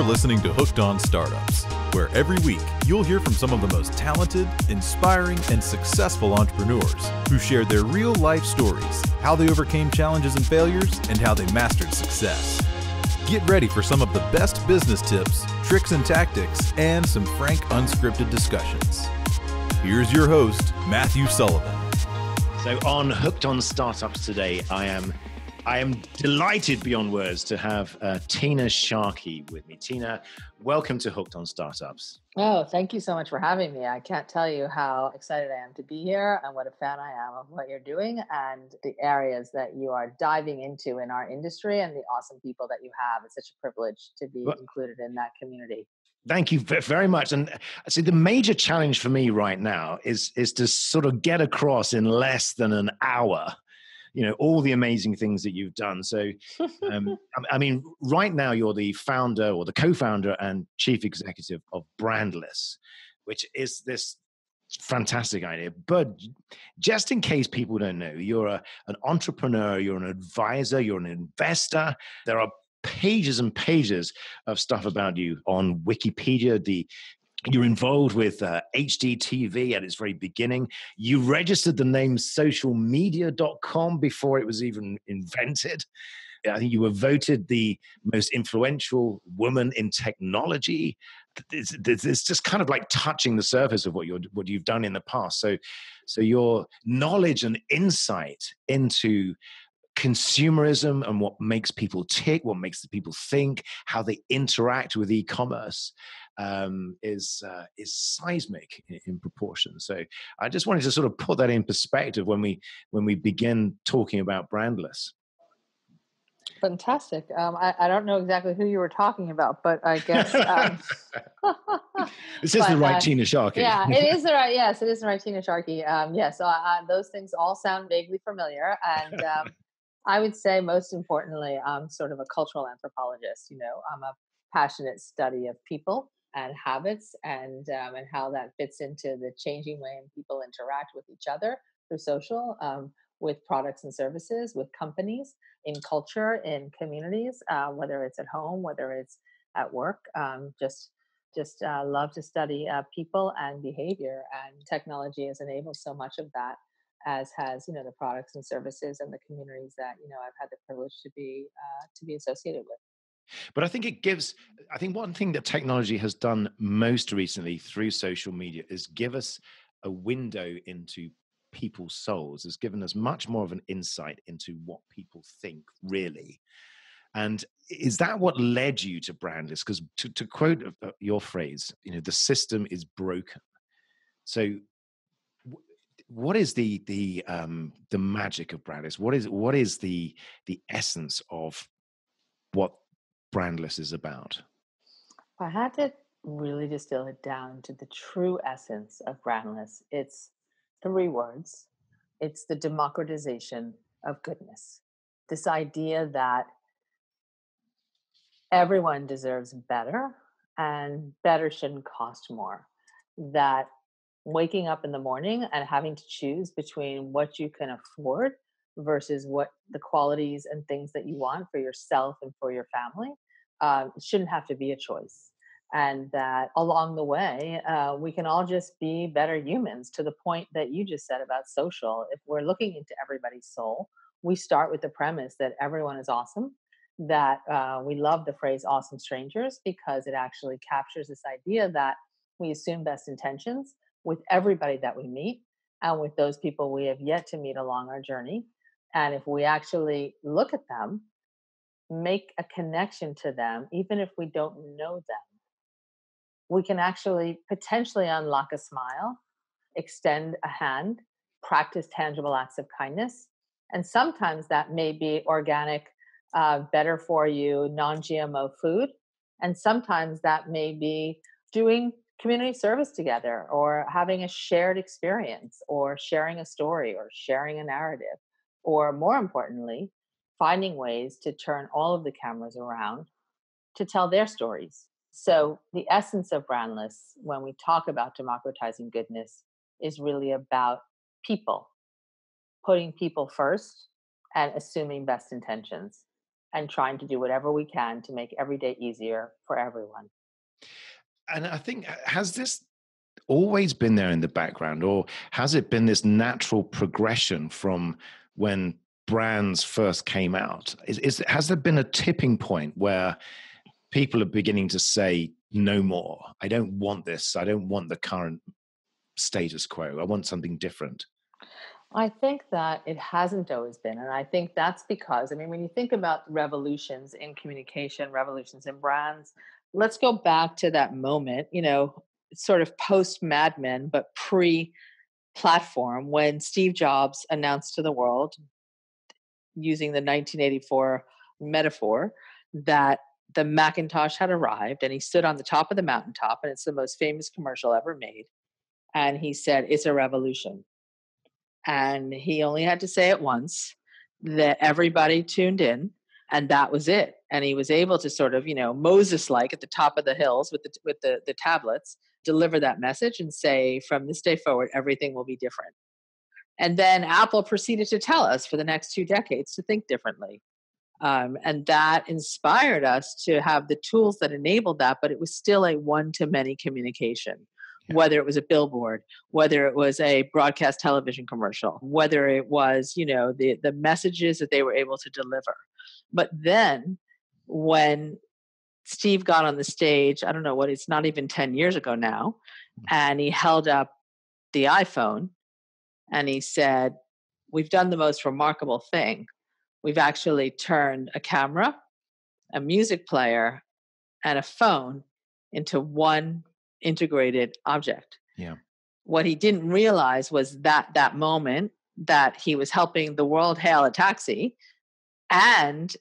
listening to Hooked on Startups, where every week you'll hear from some of the most talented, inspiring, and successful entrepreneurs who shared their real-life stories, how they overcame challenges and failures, and how they mastered success. Get ready for some of the best business tips, tricks and tactics, and some frank, unscripted discussions. Here's your host, Matthew Sullivan. So on Hooked on Startups today, I am delighted beyond words to have Tina Sharkey with me. Tina, welcome to Hooked on Startups. Oh, thank you so much for having me. I can't tell you how excited I am to be here and what a fan I am of what you're doing and the areas that you are diving into in our industry and the awesome people that you have. It's such a privilege to be included in that community. Thank you very much. And see, the major challenge for me right now is to sort of get across in less than an hour, all the amazing things that you've done. So, I mean, right now you're the founder or the co-founder and chief executive of Brandless, which is this fantastic idea. But just in case people don't know, you're an entrepreneur, you're an advisor, you're an investor. There are pages and pages of stuff about you on Wikipedia. You're involved with HDTV at its very beginning. You registered the name socialmedia.com before it was even invented. I think you were voted the most influential woman in technology. It's just kind of like touching the surface of what you've done in the past. So your knowledge and insight into consumerism and what makes people tick, what makes the people think, how they interact with e-commerce is seismic in proportion. So I just wanted to sort of put that in perspective when we begin talking about Brandless. Fantastic. I don't know exactly who you were talking about, but I guess this is the right Tina Sharkey. Yeah, it is the right. Yes, it is the right Tina Sharkey. Yes, so those things all sound vaguely familiar, and I would say most importantly, I'm sort of a cultural anthropologist. I'm a passionate study of people and habits and how that fits into the changing way people interact with each other through social, with products and services, with companies, in culture, in communities, whether it's at home, whether it's at work. Just love to study people and behavior, and technology has enabled so much of that, as has the products and services and the communities that I've had the privilege to be associated with. But I think one thing that technology has done most recently through social media is give us a window into people's souls. Has given us much more of an insight into what people think, really. And is that what led you to Brandless? Because to quote your phrase, the system is broken. So what is the magic of Brandless? What is the essence of what Brandless is about? If I had to really distill it down to the true essence of Brandless, it's 3 words. It's the democratization of goodness. This idea that everyone deserves better, and better shouldn't cost more. That waking up in the morning and having to choose between what you can afford versus what the qualities and things that you want for yourself and for your family, it shouldn't have to be a choice. And that along the way, we can all just be better humans, to the point that you just said about social. If we're looking into everybody's soul, we start with the premise that everyone is awesome, that we love the phrase awesome strangers, because it actually captures this idea that we assume best intentions with everybody that we meet and with those people we have yet to meet along our journey. And if we actually look at them, make a connection to them, even if we don't know them, we can actually potentially unlock a smile, extend a hand, practice tangible acts of kindness. And sometimes that may be organic, better for you, non-GMO food. And sometimes that may be doing community service together, or having a shared experience, or sharing a story, or sharing a narrative, or more importantly, finding ways to turn all of the cameras around to tell their stories. So the essence of Brandless, when we talk about democratizing goodness, is really about people, putting people first and assuming best intentions. and trying to do whatever we can to make every day easier for everyone. And I think, has this always been there in the background, or has it been this natural progression from when brands first came out? Has there been a tipping point where people are beginning to say, no more, I don't want this, I don't want the current status quo, I want something different? I think that it hasn't always been. And I think that's because, I mean, when you think about revolutions in communication, revolutions in brands, let's go back to that moment, sort of post Mad Men, but pre platform, when Steve Jobs announced to the world, using the 1984 metaphor, that the Macintosh had arrived, and he stood on the top of the mountaintop, and it's the most famous commercial ever made. And he said, it's a revolution. And he only had to say it once, that everybody tuned in, and that was it. And he was able to sort of, Moses-like at the top of the hills with the tablets, deliver that message and say, from this day forward, everything will be different. And then Apple proceeded to tell us for the next 2 decades to think differently. And that inspired us to have the tools that enabled that, but it was still a one-to-many communication. Yeah. Whether it was a billboard, whether it was a broadcast television commercial, whether it was, the messages that they were able to deliver. But then when Steve got on the stage, I don't know what, it's not even 10 years ago now, and he held up the iPhone and he said, we've done the most remarkable thing. We've actually turned a camera, a music player, and a phone into one integrated object. Yeah. What he didn't realize was that moment that he was helping the world hail a taxi and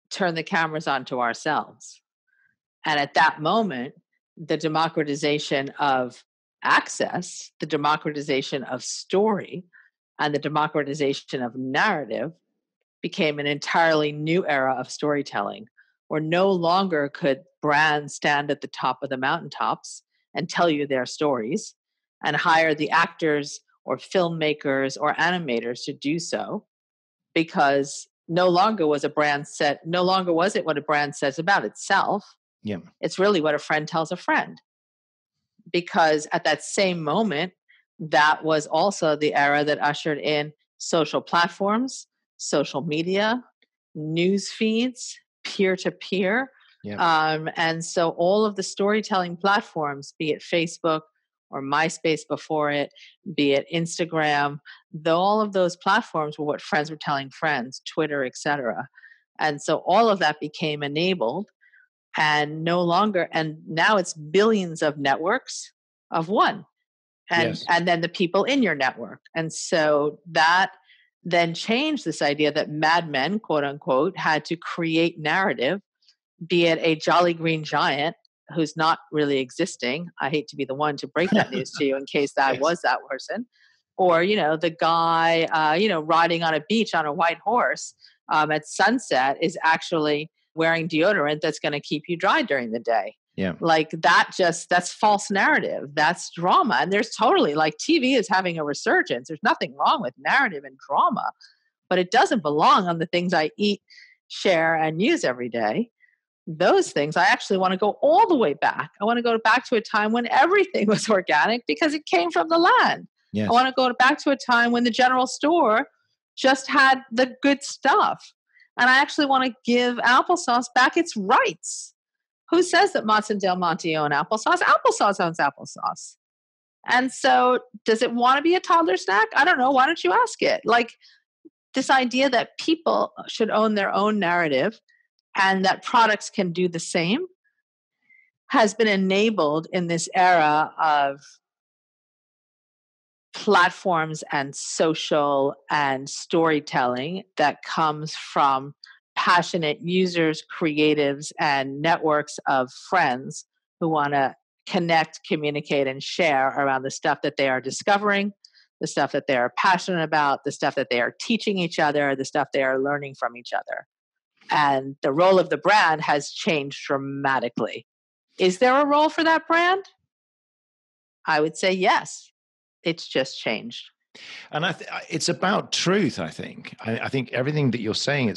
turn the cameras onto ourselves. And at that moment, the democratization of access, the democratization of story, and the democratization of narrative became an entirely new era of storytelling, where no longer could brands stand at the top of the mountaintops and tell you their stories and hire the actors or filmmakers or animators to do so, because no longer was it what a brand says about itself. Yeah. It's really what a friend tells a friend. Because at that same moment, that was also the era that ushered in social platforms, social media, news feeds, peer-to-peer. Yeah. And so all of the storytelling platforms, be it Facebook or MySpace before it, be it Instagram, all of those platforms were what friends were telling friends, Twitter, etc. And so all of that became enabled, and now it's billions of networks of one. And then the people in your network. And so that then changed this idea that Mad Men, quote unquote, had to create narrative, be it a jolly green giant who's not really existing. I hate to be the one to break that news to you in case that was that person. Or, the guy, riding on a beach on a white horse at sunset is actually wearing deodorant that's going to keep you dry during the day. Yeah. Like that's false narrative. That's drama. And there's totally, like, TV is having a resurgence. There's nothing wrong with narrative and drama, but it doesn't belong on the things I eat, share, and use every day. Those things, I actually want to go all the way back. I want to go back to a time when everything was organic because it came from the land. Yes. I want to go back to a time when the general store just had the good stuff. And I actually want to give applesauce back its rights. Who says that Mott's and Del Monte own applesauce? Applesauce owns applesauce. And so does it want to be a toddler snack? I don't know. Why don't you ask it? Like, this idea that people should own their own narrative and that products can do the same has been enabled in this era of platforms and social and storytelling that comes from passionate users, creatives, and networks of friends who want to connect, communicate, and share around the stuff that they are discovering, the stuff that they are passionate about, the stuff that they are teaching each other, the stuff they are learning from each other. And the role of the brand has changed dramatically. Is there a role for that brand? I would say yes. It's just changed. And it's about truth, I think. I think everything that you're saying,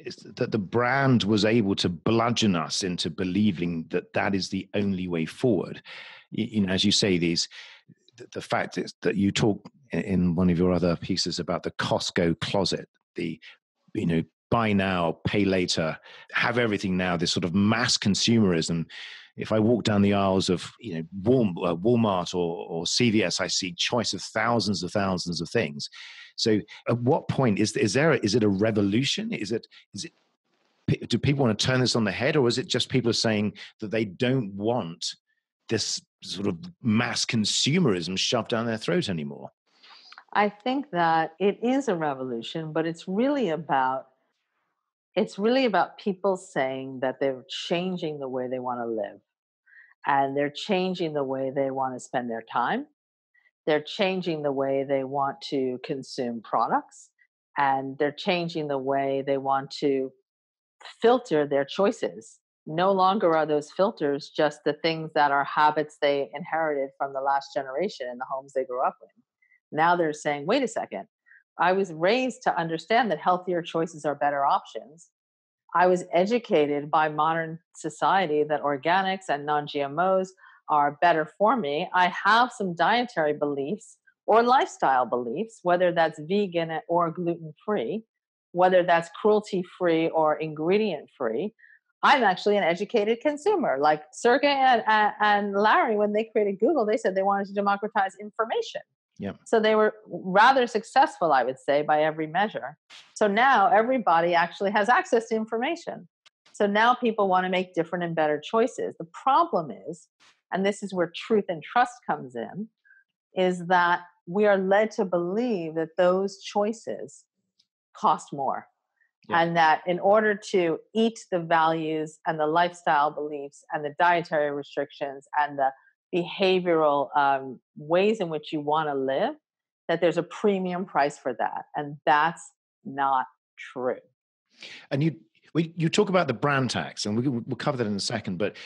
is that the brand was able to bludgeon us into believing that that is the only way forward. As you say, the fact is that you talk in one of your other pieces about the Costco closet, the buy now, pay later, have everything now, this sort of mass consumerism. If I walk down the aisles of Walmart or CVS, I see choice of thousands of things. So at what point is it a revolution? Do people want to turn this on the head, or is it just people saying that they don't want this sort of mass consumerism shoved down their throat anymore? I think that it is a revolution, but it's really about people saying that they're changing the way they want to live, and they're changing the way they want to spend their time. They're changing the way they want to consume products, and they're changing the way they want to filter their choices. No longer are those filters just the things that are habits they inherited from the last generation in the homes they grew up in. Now they're saying, wait a second, I was raised to understand that healthier choices are better options. I was educated by modern society that organics and non GMOs are better for me. I have some dietary beliefs or lifestyle beliefs, whether that's vegan or gluten free, whether that's cruelty free or ingredient free. I'm actually an educated consumer. Like Sergey and Larry, when they created Google, they said they wanted to democratize information. Yeah. So they were rather successful, I would say, by every measure. So now everybody actually has access to information. So now people want to make different and better choices. The problem is, and this is where truth and trust comes in, is that we are led to believe that those choices cost more. Yeah. And that in order to eat the values and the lifestyle beliefs and the dietary restrictions and the behavioral ways in which you want to live, that there's a premium price for that. And that's not true. And you talk about the brand tax, and we'll cover that in a second, but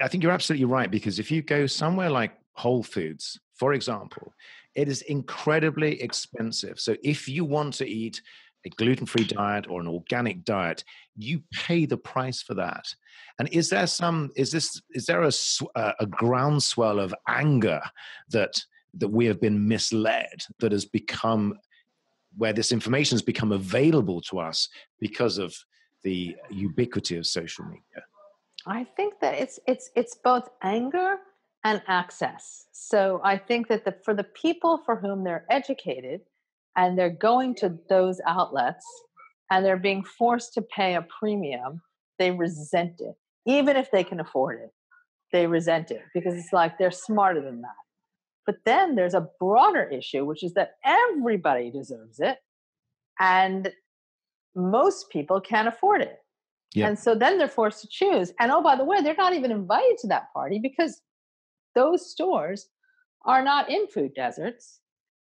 I think you're absolutely right, because if you go somewhere like Whole Foods, for example, it is incredibly expensive. So if you want to eat a gluten-free diet or an organic diet, you pay the price for that. And is there a groundswell of anger that we have been misled, that has become, where this information has become available to us because of the ubiquity of social media? I think that it's both anger and access. So I think that for the people for whom they're educated and they're going to those outlets and they're being forced to pay a premium, they resent it. Even if they can afford it, they resent it because it's like they're smarter than that. But then there's a broader issue, which is that everybody deserves it and most people can't afford it. Yep. And so then they're forced to choose. And oh, by the way, they're not even invited to that party because those stores are not in food deserts.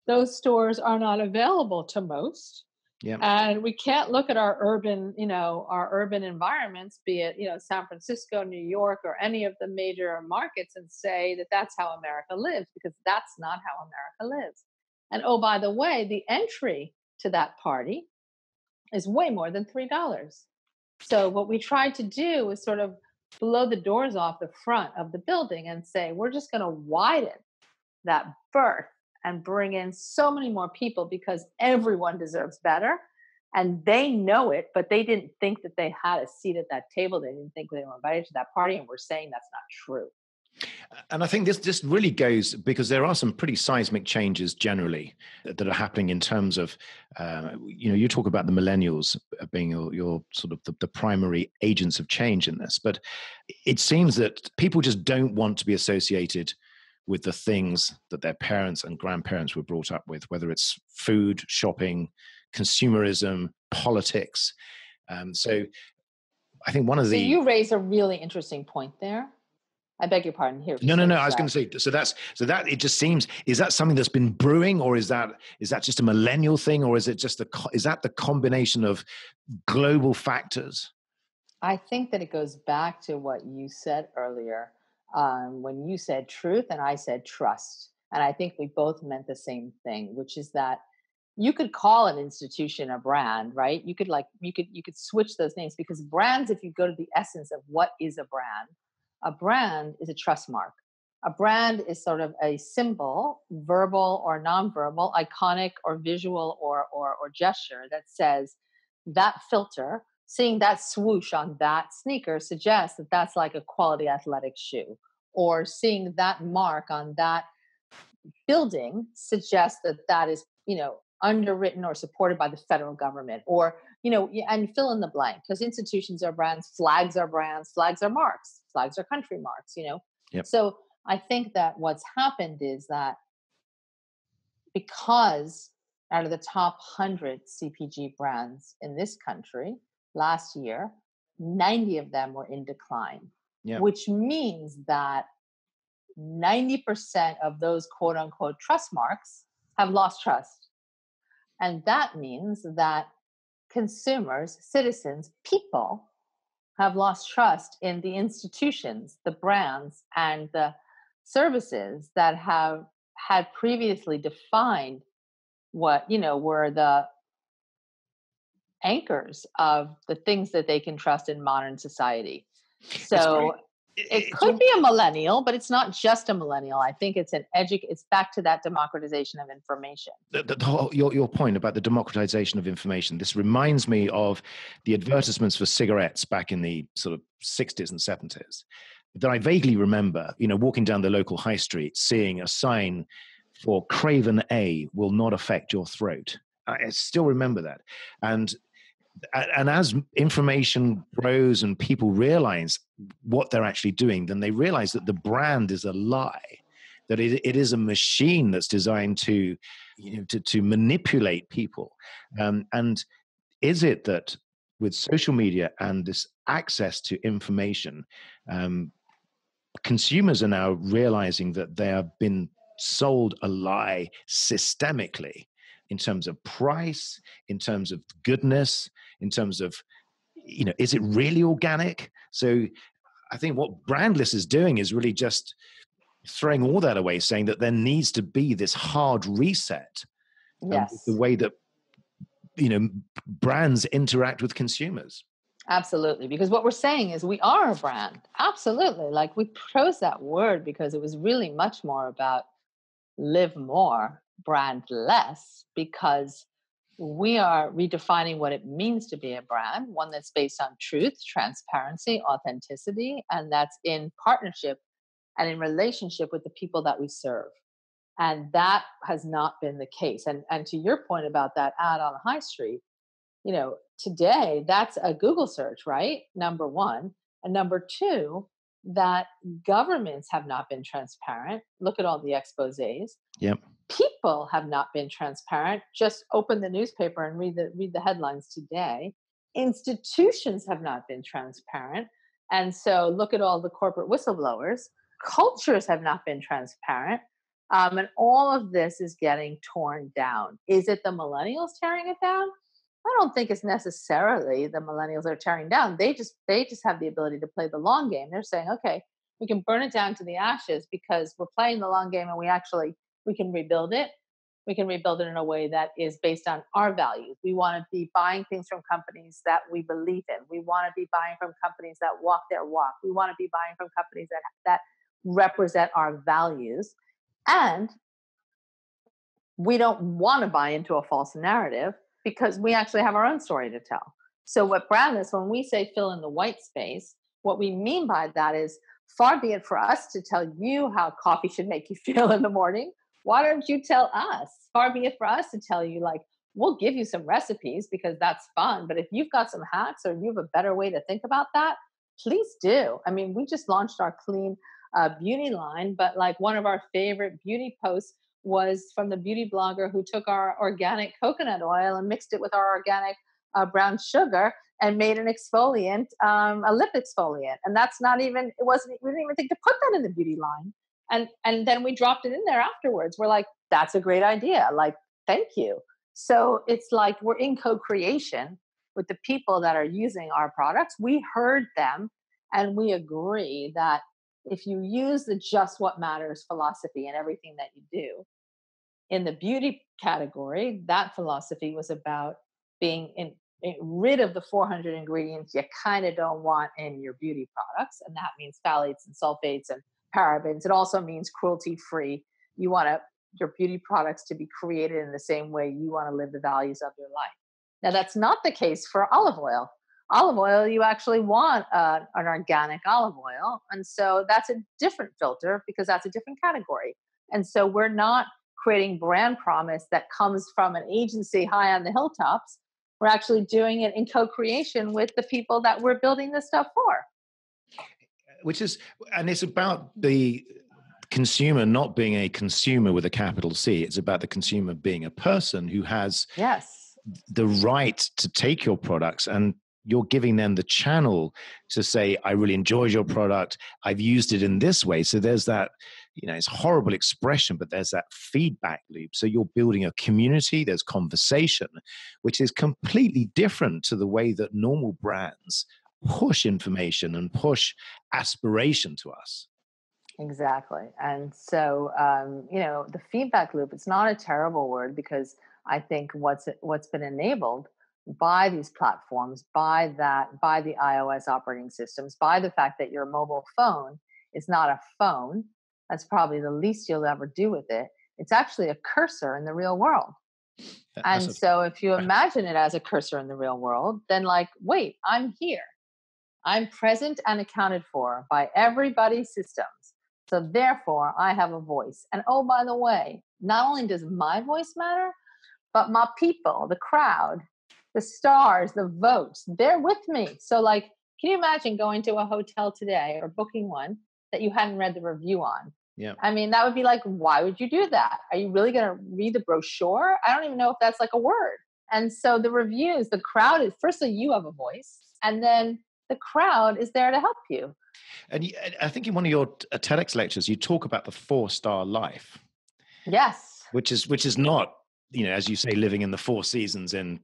Those stores are not available to most. Yep. And we can't look at our urban environments, be it, San Francisco, New York, or any of the major markets and say that that's how America lives, because that's not how America lives. And oh, by the way, the entry to that party is way more than $3. So what we tried to do was sort of blow the doors off the front of the building and say, we're just going to widen that berth and bring in so many more people because everyone deserves better. And they know it, but they didn't think that they had a seat at that table. They didn't think they were invited to that party. And we're saying that's not true. And I think this really goes, because there are some pretty seismic changes generally that are happening in terms of, you talk about the millennials being your sort of the primary agents of change in this, but it seems that people just don't want to be associated with the things that their parents and grandparents were brought up with, whether it's food, shopping, consumerism, politics. So I think So you raise a really interesting point there. I beg your pardon. Here. No. I was going to say, so that it just seems, is that something that's been brewing, or is that just a millennial thing, or is it just is that the combination of global factors? I think that it goes back to what you said earlier, when you said truth and I said trust, and I think we both meant the same thing, which is that you could call an institution a brand, right? You could switch those names, because brands, if you go to the essence of what is a brand is a trust mark. A brand is sort of a symbol, verbal or nonverbal, iconic or visual or gesture, that says that filter, seeing that swoosh on that sneaker suggests that that's like a quality athletic shoe, or seeing that mark on that building suggests that that is, underwritten or supported by the federal government, or, and fill in the blank, because institutions are brands, flags are brands, flags are marks, flags are country marks. Yep. So I think that what's happened is that, because out of the top 100 CPG brands in this country last year, 90 of them were in decline, Yep. which means that 90% of those quote unquote trust marks have lost trust. And that means that consumers, citizens, people have lost trust in the institutions, the brands, and the services that have had previously defined what, were the anchors of the things that they can trust in modern society. So it could be a millennial, but it's not just a millennial. I think it's it's back to that democratization of information. Your point about the democratization of information, this reminds me of the advertisements for cigarettes back in the sort of 60s and 70s that I vaguely remember, walking down the local high street, seeing a sign for Craven A will not affect your throat. I still remember that. And as information grows and people realize what they're actually doing, then they realize that the brand is a lie, that it is a machine that's designed to manipulate people. And is it that with social media and this access to information, consumers are now realizing that they have been sold a lie systemically, in terms of price, in terms of goodness, in terms of, is it really organic? So I think what Brandless is doing is really just throwing all that away, saying that there needs to be this hard reset. Yes. The way that, brands interact with consumers. Absolutely. Because what we're saying is we are a brand. Absolutely. Like, we chose that word because it was really much more about live more, brand less, because we are redefining what it means to be a brand, one that's based on truth, transparency, authenticity, and that's in partnership and in relationship with the people that we serve. And that has not been the case. And to your point about that ad on the high street, today that's a Google search, right? Number one. And number two, that governments have not been transparent. Look at all the exposés. Yep. People have not been transparent. Just open the newspaper and read the headlines today. Institutions have not been transparent. And so look at all the corporate whistleblowers. Cultures have not been transparent. And all of this is getting torn down. Is it the millennials tearing it down? I don't think it's necessarily the millennials that are tearing down. They just have the ability to play the long game. They're saying, okay, we can burn it down to the ashes because we're playing the long game, and we can rebuild it. We can rebuild it in a way that is based on our values. We want to be buying things from companies that we believe in. We want to be buying from companies that walk their walk. We want to be buying from companies that represent our values. And we don't want to buy into a false narrative, because we actually have our own story to tell. So what Brandless, when we say fill in the white space, what we mean by that is, far be it for us to tell you how coffee should make you feel in the morning. Why don't you tell us? Far be it for us to tell you, like, we'll give you some recipes because that's fun. But if you've got some hacks or you have a better way to think about that, please do. I mean, we just launched our clean beauty line, but like, one of our favorite beauty posts was from the beauty blogger who took our organic coconut oil and mixed it with our organic brown sugar and made an exfoliant, a lip exfoliant. And that's not even, we didn't even think to put that in the beauty line. And then we dropped it in there afterwards. We're like, that's a great idea. Like, thank you. So it's like we're in co-creation with the people that are using our products. We heard them, and we agree that if you use the just what matters philosophy in everything that you do, In the beauty category, that philosophy was about being rid of the 400 ingredients you kind of don't want in your beauty products. And that means phthalates and sulfates and parabens. It also means cruelty free. You want your beauty products to be created in the same way you want to live the values of your life. Now, that's not the case for olive oil. Olive oil, you actually want an organic olive oil. And so that's a different filter because that's a different category. And so we're not creating brand promise that comes from an agency high on the hilltops. We're actually doing it in co-creation with the people that we're building this stuff for. And it's about the consumer not being a consumer with a capital C. It's about the consumer being a person who has the right to take your products, and you're giving them the channel to say, I really enjoyed your product. I've used it in this way. So there's that, it's a horrible expression, but there's that feedback loop. So you're building a community, there's conversation, which is completely different to the way that normal brands push information and push aspiration to us. Exactly. And so, the feedback loop, it's not a terrible word, because I think what's been enabled by these platforms, by the iOS operating systems, by the fact that your mobile phone is not a phone, that's probably the least you'll ever do with it. It's actually a cursor in the real world. So if you imagine it as a cursor in the real world, then wait, I'm here. I'm present and accounted for by everybody's systems. So therefore, I have a voice. And oh, by the way, not only does my voice matter, but my people, the crowd, the stars, the votes, they're with me. So can you imagine going to a hotel today or booking one that you hadn't read the review on? Yeah. I mean, that would be why would you do that? Are you really going to read the brochure? I don't even know if that's a word. And so the reviews, the crowd is, firstly, you have a voice, and then the crowd is there to help you. And I think in one of your TEDx lectures, you talk about the 4-star life. Yes. Which is not, as you say, living in the 4 seasons in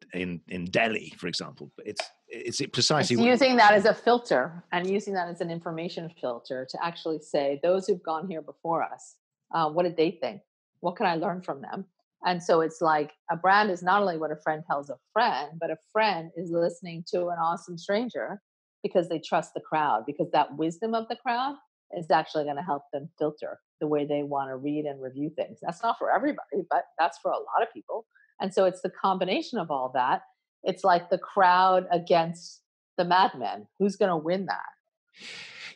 Delhi, for example. But it's precisely using that as a filter and using that as an information filter to actually say, those who've gone here before us, what did they think? What can I learn from them? And so it's a brand is not only what a friend tells a friend, but a friend is listening to an awesome stranger because they trust the crowd, because that wisdom of the crowd is actually going to help them filter the way they want to read and review things. That's not for everybody, but that's for a lot of people. And so it's the combination of all that. It's like the crowd against the madmen. Who's going to win that?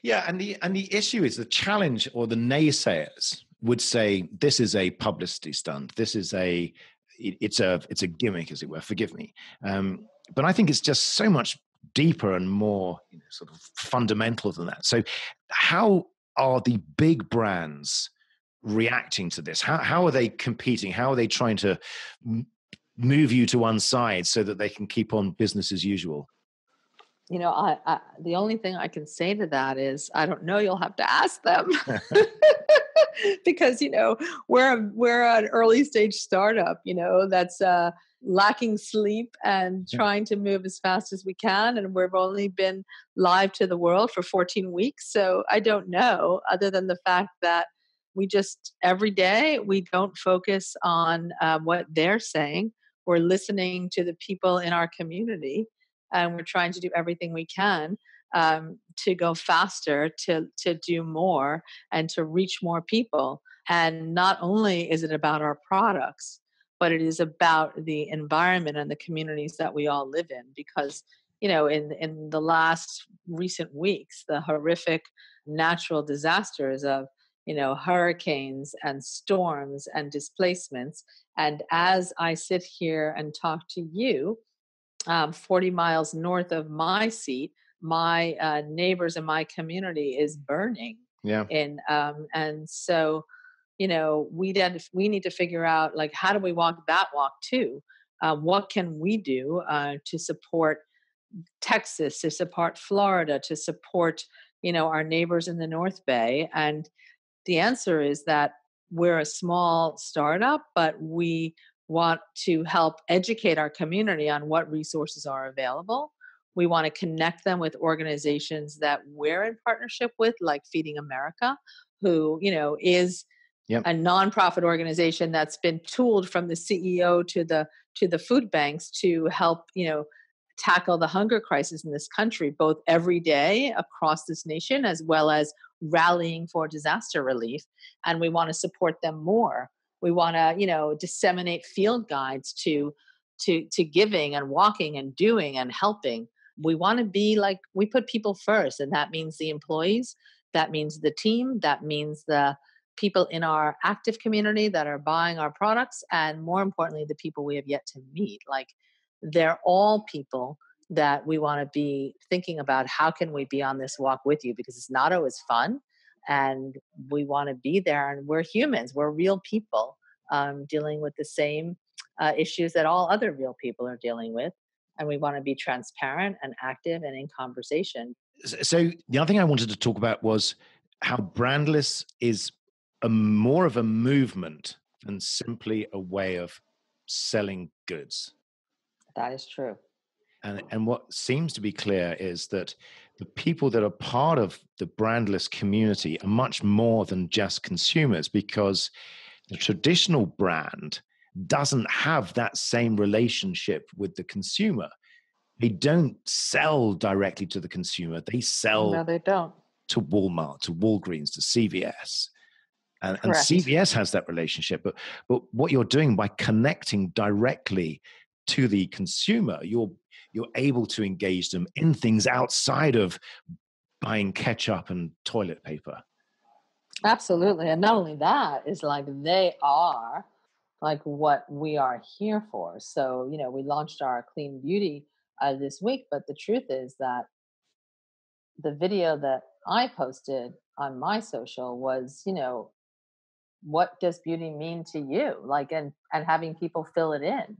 Yeah, and the issue is the challenge, or the naysayers would say this is a publicity stunt. This is it's a gimmick, as it were. Forgive me, but I think it's just so much deeper and more sort of fundamental than that. So how are the big brands reacting to this? How are they competing? How are they trying to move you to one side so that they can keep on business as usual? I the only thing I can say to that is, I don't know, you'll have to ask them. Because, we're an early stage startup, that's lacking sleep and trying to move as fast as we can. And we've only been live to the world for 14 weeks. So I don't know, other than the fact that we just, every day, we don't focus on what they're saying. We're listening to the people in our community, and we're trying to do everything we can to go faster, to do more, and to reach more people. And not only is it about our products, but it is about the environment and the communities that we all live in. Because, in the last recent weeks, the horrific natural disasters of, hurricanes and storms and displacements. And as I sit here and talk to you, 40 miles north of my seat, my neighbors in my community is burning. Yeah. And so, we need to figure out, how do we walk that walk too? What can we do to support Texas, to support Florida, to support, our neighbors in the North Bay? And the answer is that we're a small startup, but we want to help educate our community on what resources are available. We want to connect them with organizations that we're in partnership with, like Feeding America, who, is Yep. a nonprofit organization that's been tooled from the CEO to the food banks to help, tackle the hunger crisis in this country, both every day across this nation, as well as rallying for disaster relief. And we want to support them more. We want to, disseminate field guides to giving and walking and doing and helping. We want to be like, we put people first, and that means the employees, that means the team, that means the people in our active community that are buying our products, and more importantly, the people we have yet to meet. Like, they're all people that we want to be thinking about, how can we be on this walk with you, because it's not always fun, and we want to be there, and we're humans, we're real people, dealing with the same issues that all other real people are dealing with, and we want to be transparent and active and in conversation. So the other thing I wanted to talk about was how Brandless is more of a movement than simply a way of selling goods. That is true. And what seems to be clear is that the people that are part of the Brandless community are much more than just consumers, because the traditional brand doesn't have that same relationship with the consumer. They don't sell directly to the consumer. They sell No, they don't. to Walmart, to Walgreens, to CVS. And Correct. CVS has that relationship. But what you're doing by connecting directly to the consumer, you're able to engage them in things outside of buying ketchup and toilet paper. Absolutely. And not only that, is like, they are like what we are here for. So, we launched our clean beauty this week, but the truth is that the video that I posted on my social was, what does beauty mean to you? Like, and having people fill it in.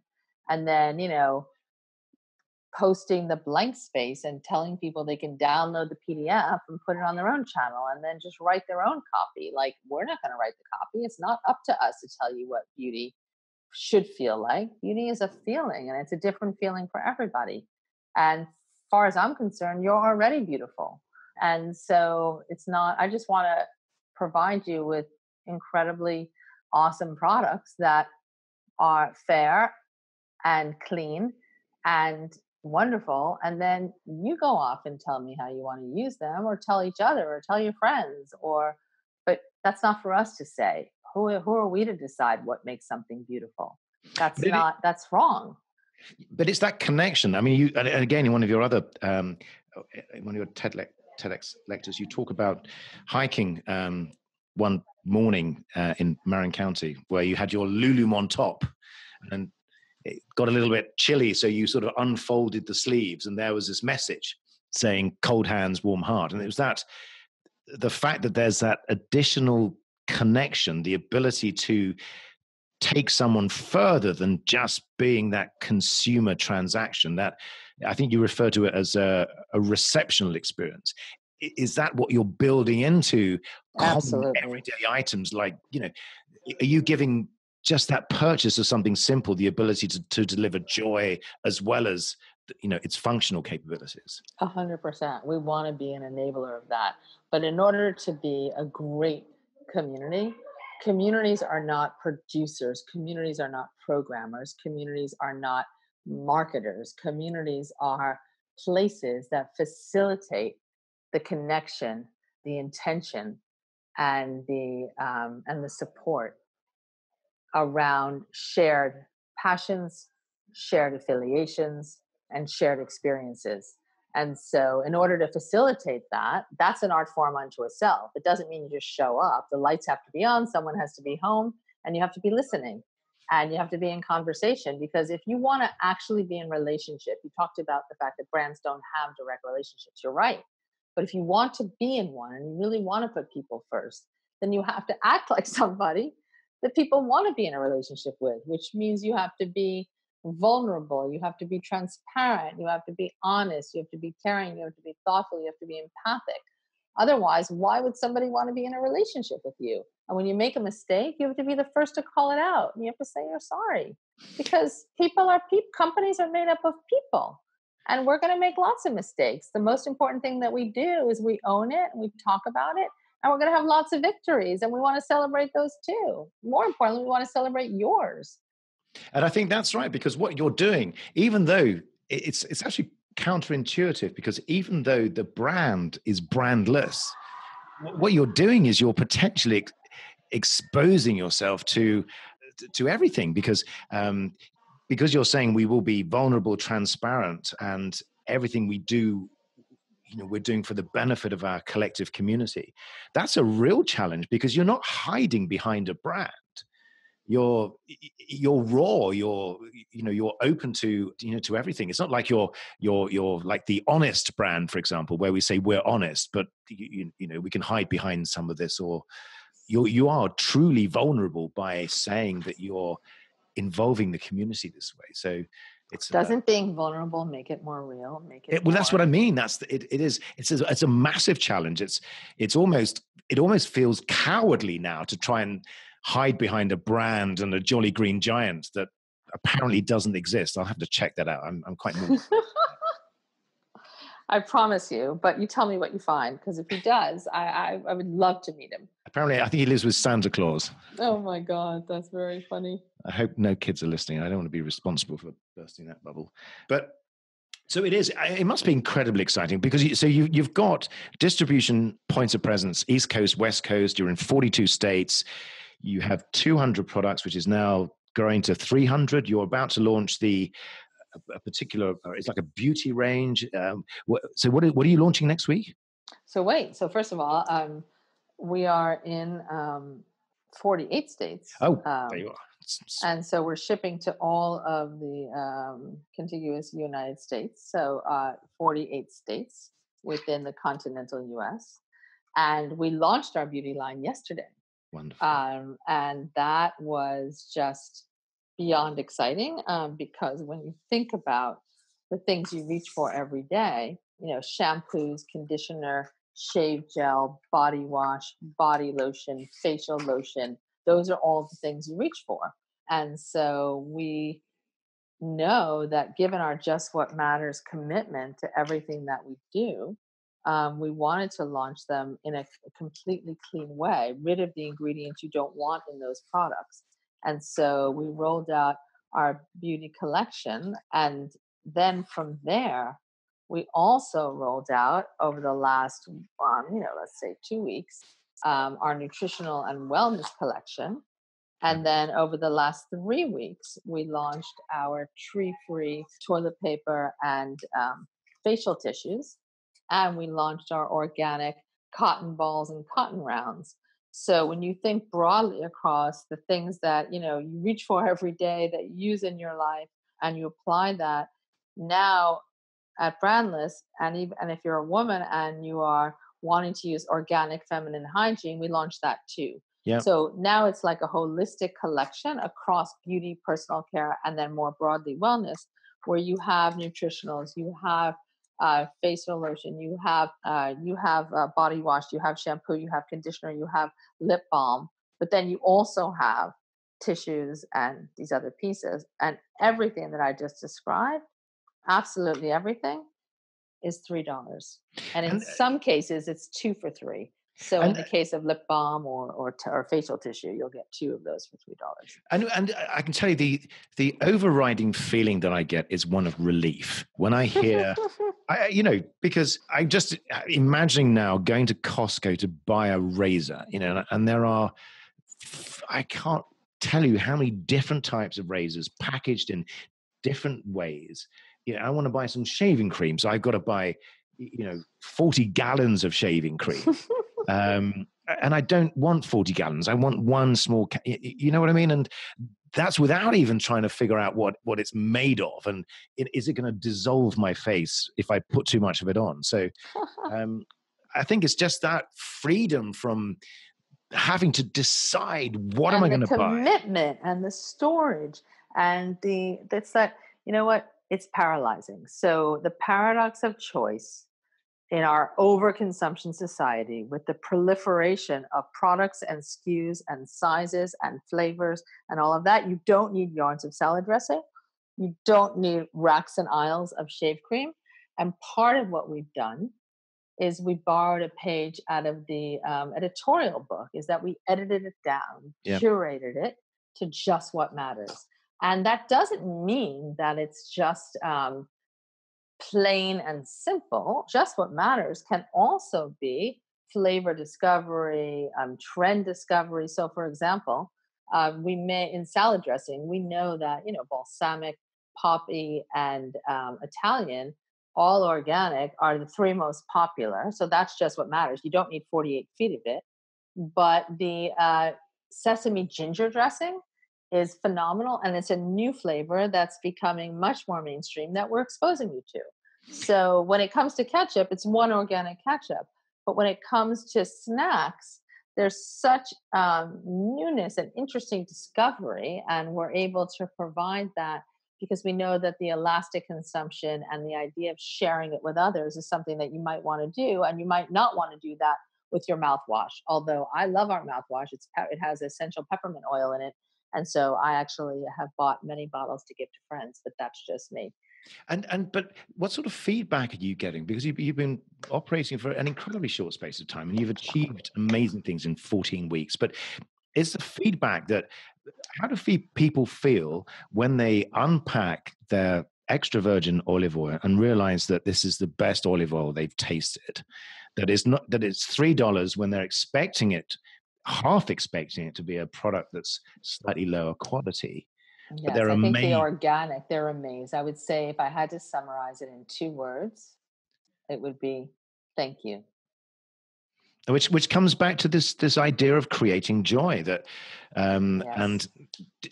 And then, posting the blank space and telling people they can download the PDF and put it on their own channel and then just write their own copy. Like, we're not going to write the copy. It's not up to us to tell you what beauty should feel like. Beauty is a feeling, and it's a different feeling for everybody. And as far as I'm concerned, you're already beautiful. And so it's not, I just want to provide you with incredibly awesome products that are fair and clean and wonderful. And then you go off and tell me how you want to use them, or tell each other, or tell your friends, but that's not for us to say. Who are we to decide what makes something beautiful? That's wrong. But it's that connection. I mean, and again, in one of your other, one of your TEDx lectures, you talk about hiking one morning in Marin County, where you had your Lulu on top, and it got a little bit chilly, so you sort of unfolded the sleeves, and there was this message saying "cold hands, warm heart," and it was the fact that there's that additional connection, the ability to take someone further than just being that consumer transaction, that I think you refer to it as a receptional experience. Is that what you're building into common everyday items? Like, are you giving just that purchase of something simple the ability to deliver joy as well as, its functional capabilities? 100%. We want to be an enabler of that. But in order to be a great community, communities are not producers. Communities are not programmers. Communities are not marketers. Communities are places that facilitate the connection, the intention, and the support around shared passions, shared affiliations, and shared experiences. And so in order to facilitate that, that's an art form unto itself. It doesn't mean you just show up. The lights have to be on, someone has to be home, and you have to be listening, and you have to be in conversation. Because if you want to actually be in relationship, you talked about the fact that brands don't have direct relationships. You're right. But if you want to be in one, and you really want to put people first, then you have to act like somebody that people want to be in a relationship with, which means you have to be vulnerable, you have to be transparent, you have to be honest, you have to be caring, you have to be thoughtful, you have to be empathic. Otherwise, why would somebody want to be in a relationship with you? And when you make a mistake, you have to be the first to call it out. And you have to say you're sorry, because companies are made up of people, and we're going to make lots of mistakes. The most important thing that we do is we own it, and we talk about it, And we're going to have lots of victories, and we want to celebrate those too. More importantly, we want to celebrate yours. And I think that's right, because what you're doing, even though it's actually counterintuitive, because even though the brand is brandless, what you're doing is you're potentially exposing yourself to everything, because you're saying we will be vulnerable, transparent, and everything we do, we're doing for the benefit of our collective community. That's a real challenge, because you're not hiding behind a brand. You're raw. You're open to to everything. It's not like you're like the honest brand, for example, where we say we're honest, but we can hide behind some of this. Or you are truly vulnerable by saying that you're involving the community this way. So doesn't being vulnerable make it more real? Well, that's what I mean. It's a massive challenge. It almost feels cowardly now to try and hide behind a brand and a jolly green giant that apparently doesn't exist. I'll have to check that out. I'm quite new. I promise you, but you tell me what you find, because if he does, I would love to meet him. Apparently, I think he lives with Santa Claus. Oh my God, that's very funny. I hope no kids are listening. I don't want to be responsible for bursting that bubble. But so it must be incredibly exciting, because you've got distribution points of presence, East Coast, West Coast, you're in 42 states. You have 200 products, which is now growing to 300. You're about to launch a particular, it's like a beauty range. So what are you launching next week? So first of all, we are in 48 states. Oh, there you are. And so we're shipping to all of the contiguous United States. So 48 states within the continental US. And we launched our beauty line yesterday. Wonderful. And that was just beyond exciting, because when you think about the things you reach for every day, shampoos, conditioner, shave gel, body wash, body lotion, facial lotion, those are all the things you reach for. And so we know that given our Just What Matters commitment to everything that we do, we wanted to launch them in a completely clean way, rid of the ingredients you don't want in those products. And so we rolled out our beauty collection. And then from there, we also rolled out over the last, let's say 2 weeks, our nutritional and wellness collection. And then over the last 3 weeks, we launched our tree-free toilet paper and facial tissues. And we launched our organic cotton balls and cotton rounds. So when you think broadly across the things that, you reach for every day, that you use in your life, and you apply that now at Brandless, and if you're a woman and you are wanting to use organic feminine hygiene, we launched that too. Yeah. So now it's like a holistic collection across beauty, personal care, and then more broadly wellness, where you have nutritionals, you have facial lotion, you have body wash, you have shampoo, you have conditioner, you have lip balm, but then you also have tissues and these other pieces. And everything that I just described, absolutely everything, is $3. And in some cases, it's 2 for $3. So in the case of lip balm or facial tissue, you'll get 2 of those for $3. And I can tell you the overriding feeling that I get is one of relief when I hear, because I'm just imagining now going to Costco to buy a razor, and there are, I can't tell you how many different types of razors packaged in different ways. I want to buy some shaving cream, so I've got to buy 40 gallons of shaving cream. And I don't want 40 gallons. I want one small, you know what I mean? And that's without even trying to figure out what it's made of. And is it going to dissolve my face if I put too much of it on? So I think it's just that freedom from having to decide what am I going to buy. The commitment and the storage and that's that, it's paralyzing. So the paradox of choice in our overconsumption society, with the proliferation of products and SKUs and sizes and flavors and all of that, you don't need yards of salad dressing. You don't need racks and aisles of shave cream. And part of what we've done is we borrowed a page out of the editorial book, is that we edited it down, Yeah. curated it to just what matters. And that doesn't mean that it's just plain and simple. Just what matters can also be flavor discovery, trend discovery. So, for example, we may in salad dressing, we know that balsamic, poppy, and Italian, all organic, are the three most popular. So that's just what matters. You don't need 48 feet of it. But the sesame ginger dressing is phenomenal, and it's a new flavor that's becoming much more mainstream that we're exposing you to. So when it comes to ketchup, it's one organic ketchup. But when it comes to snacks, there's such newness and interesting discovery, and we're able to provide that because we know that the elastic consumption and the idea of sharing it with others is something that you might want to do, and you might not want to do that with your mouthwash. Although I love our mouthwash, it has essential peppermint oil in it, and so I actually have bought many bottles to give to friends. But that's just me. But what sort of feedback are you getting? Because you've been operating for an incredibly short space of time, and you've achieved amazing things in 14 weeks. But is the feedback how do people feel when they unpack their extra virgin olive oil and realize that this is the best olive oil they've tasted? That it's $3 when they're half expecting it to be a product that's slightly lower quality. Yes, I think the organic, they're amazed. I would say if I had to summarize it in 2 words, it would be thank you. Which comes back to this idea of creating joy. That Yes. And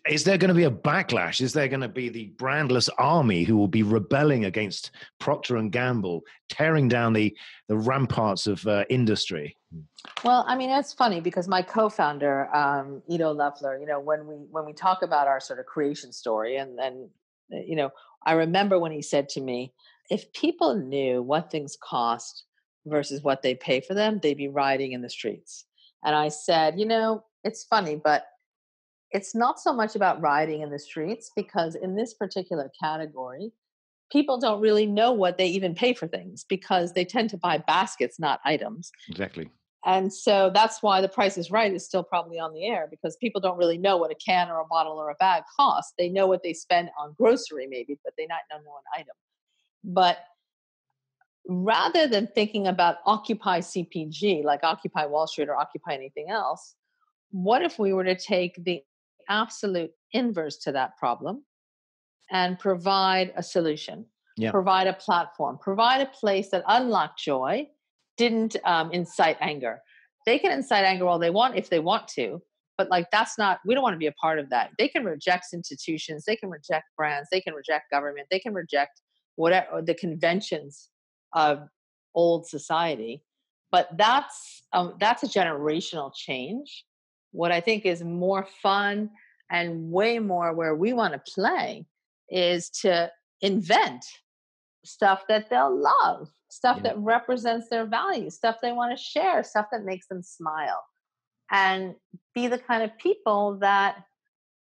is there going to be a backlash? Is there going to be the Brandless army who will be rebelling against Procter and Gamble, tearing down the ramparts of industry? Well, I mean, it's funny because my co-founder, Ido Leffler, when we talk about our sort of creation story, and I remember when he said to me, if people knew what things cost versus what they pay for them, they'd be rioting in the streets. And I said, it's funny, but it's not so much about rioting in the streets, because in this particular category, people don't really know what they even pay for things because they tend to buy baskets, not items. Exactly. And so that's why The Price is Right is still probably on the air, because people don't really know what a can or a bottle or a bag costs. They know what they spend on grocery maybe, but they not know an item. But rather than thinking about Occupy CPG, like Occupy Wall Street or Occupy anything else, what if we were to take the absolute inverse to that problem and provide a solution, provide a platform, provide a place that unlocked joy, didn't incite anger. They can incite anger all they want if they want to, but we don't want to be a part of that. They can reject institutions, they can reject brands, they can reject government, they can reject whatever the conventions of old society. But that's a generational change. What I think is more fun and way more where we want to play is to invent stuff that they'll love, stuff that represents their values, stuff they want to share, stuff that makes them smile, and be the kind of people that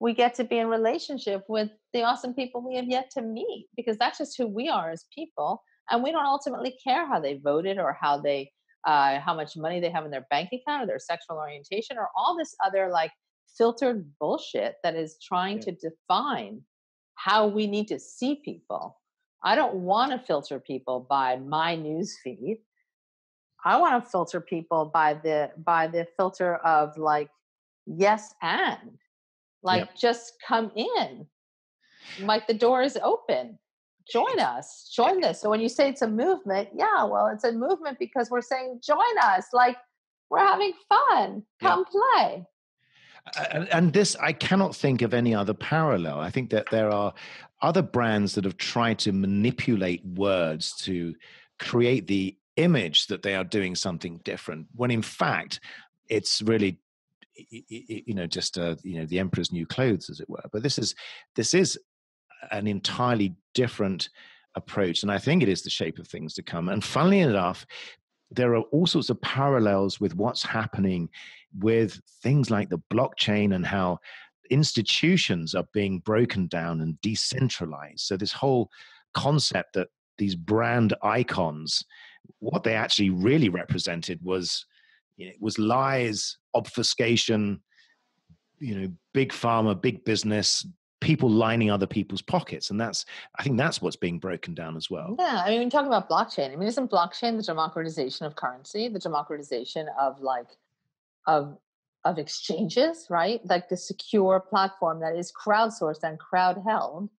we get to be in relationship with, the awesome people we have yet to meet, because that's just who we are as people. And we don't ultimately care how they voted or how much money they have in their bank account or their sexual orientation or all this other filtered bullshit that is trying to define how we need to see people. I don't want to filter people by my news feed. I want to filter people by the filter of yes and just come in. The door is open. Join us. Join this. So when you say it's a movement, it's a movement because we're saying join us. We're having fun. Come play. And this, I cannot think of any other parallel. I think that there are other brands that have tried to manipulate words to create the image that they are doing something different, when in fact it's really just the emperor's new clothes, as it were. But this is an entirely different approach, and I think it is the shape of things to come. And funnily enough, there are all sorts of parallels with what's happening with things like the blockchain and how institutions are being broken down and decentralized. So this whole concept that these brand icons what they actually really represented was, was lies, obfuscation, big pharma, big business, people lining other people's pockets. And I think that's what's being broken down as well. Yeah. I mean, when you talk about blockchain, I mean, isn't blockchain the democratization of currency, the democratization of of exchanges, right? Like the secure platform that is crowdsourced and crowd held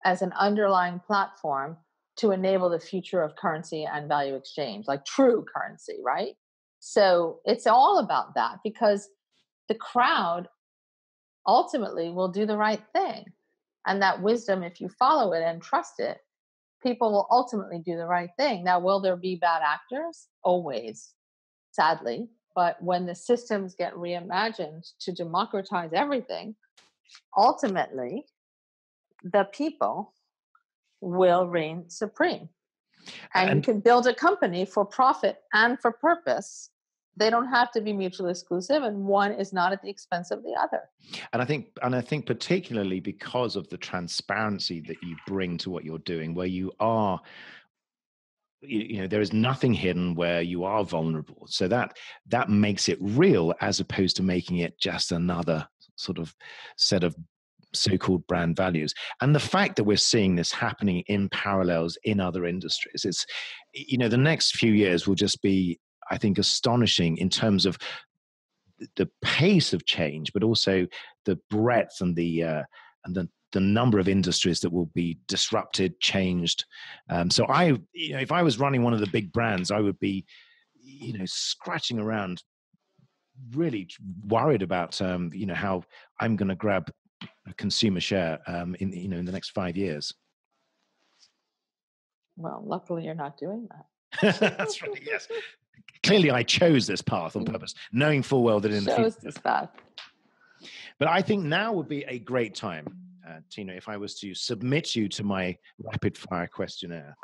as an underlying platform to enable the future of currency and value exchange, like true currency, right? So it's all about that, because the crowd ultimately will do the right thing. And that wisdom, if you follow it and trust it, people will ultimately do the right thing. Now, will there be bad actors? Always, sadly. But when the systems get reimagined to democratize everything, ultimately, the people will reign supreme. And you can build a company for profit and for purpose. They don't have to be mutually exclusive, and one is not at the expense of the other. And I think particularly because of the transparency that you bring to what you're doing, where you are, there is nothing hidden, where you are vulnerable. So that makes it real, as opposed to making it just another sort of set of so-called brand values. And the fact that we're seeing this happening in parallels in other industries, it's, the next few years will just be, I think, astonishing in terms of the pace of change, but also the breadth and the number of industries that will be disrupted, changed. So if I was running one of the big brands, I would be, scratching around, really worried about, how I'm going to grab a consumer share in the next 5 years. Well, luckily you're not doing that. That's right. Yes. Clearly, I chose this path on purpose, knowing full well that in the future. This path. But I think now would be a great time, Tina, if I was to submit you to my rapid fire questionnaire.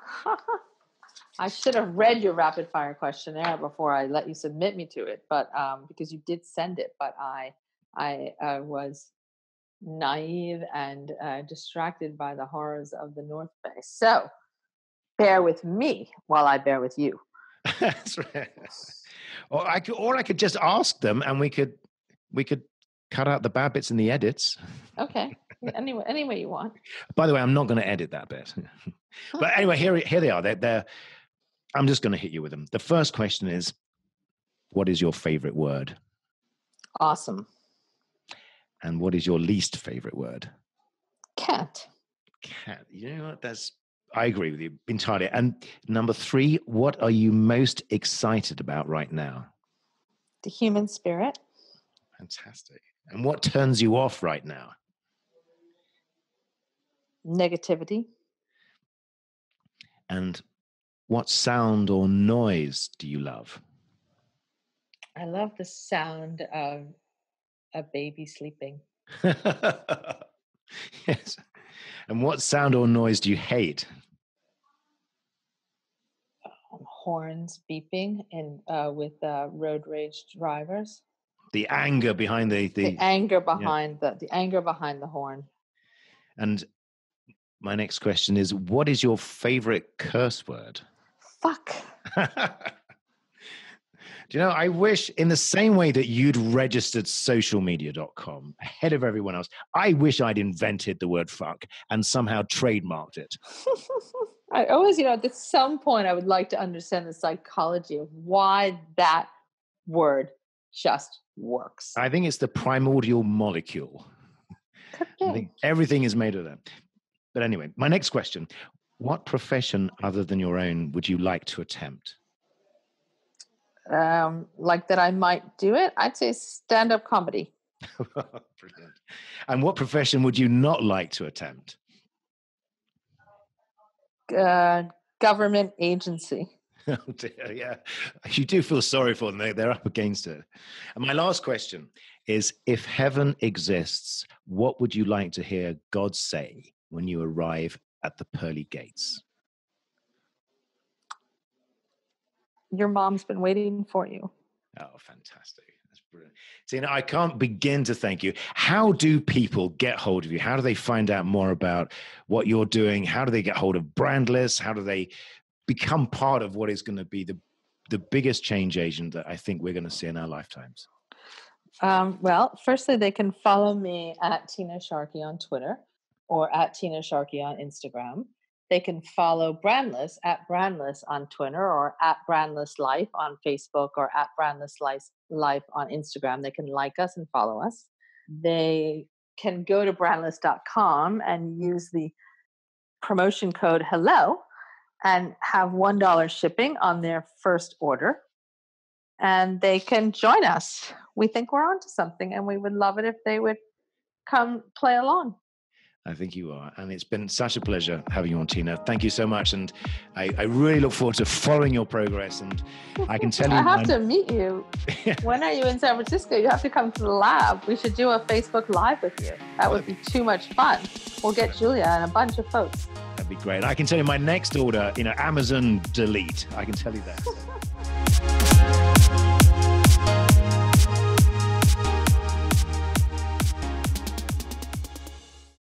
I should have read your rapid fire questionnaire before I let you submit me to it, but because you did send it, but I was naive and distracted by the horrors of the North Bay. So bear with me while I bear with you. That's right. Or I could just ask them, and we could cut out the bad bits in the edits. Okay. Any way you want. By the way, I'm not going to edit that bit. But anyway, here they are. They're I'm just going to hit you with them. The first question is, what is your favorite word? Awesome. And what is your least favorite word? Cat. Cat. You know what? I agree with you entirely. And number 3, what are you most excited about right now? The human spirit. Fantastic. And what turns you off right now? Negativity. And what sound or noise do you love? I love the sound of a baby sleeping. Yes. And what sound or noise do you hate? Horns beeping with road rage drivers. The anger behind the anger behind the anger behind the horn. And my next question is, what is your favorite curse word? Fuck. Do you know, I wish, in the same way that you'd registered socialmedia.com ahead of everyone else, I wish I'd invented the word fuck and somehow trademarked it. I always, at some point I would like to understand the psychology of why that word just works. I think it's the primordial molecule. I think everything is made of that. But anyway, my next question, what profession other than your own would you like to attempt? Like that I might do it? I'd say stand-up comedy. Brilliant. And what profession would you not like to attempt? Government agency. Oh dear, yeah. You do feel sorry for them. They're up against it. And my last question is, if heaven exists, what would you like to hear God say when you arrive at the pearly gates? Your mom's been waiting for you. Oh, fantastic. That's brilliant. Tina, I can't begin to thank you. How do people get hold of you? How do they find out more about what you're doing? How do they get hold of Brandless? How do they become part of what is going to be the biggest change agent that I think we're going to see in our lifetimes? Well, firstly, they can follow me at Tina Sharkey on Twitter or at Tina Sharkey on Instagram. They can follow Brandless at Brandless on Twitter or at Brandless Life on Facebook or at Brandless Life on Instagram. They can like us and follow us. They can go to brandless.com and use the promotion code HELLO and have $1 shipping on their first order. And they can join us. We think we're onto something, and we would love it if they would come play along. I think you are. And it's been such a pleasure having you on, Tina. Thank you so much. And I really look forward to following your progress. And I can tell you... I have to meet you. When are you in San Francisco? You have to come to the lab. We should do a Facebook Live with you. That would be too much fun. We'll get Julia and a bunch of folks. That'd be great. I can tell you my next order, Amazon delete. I can tell you that.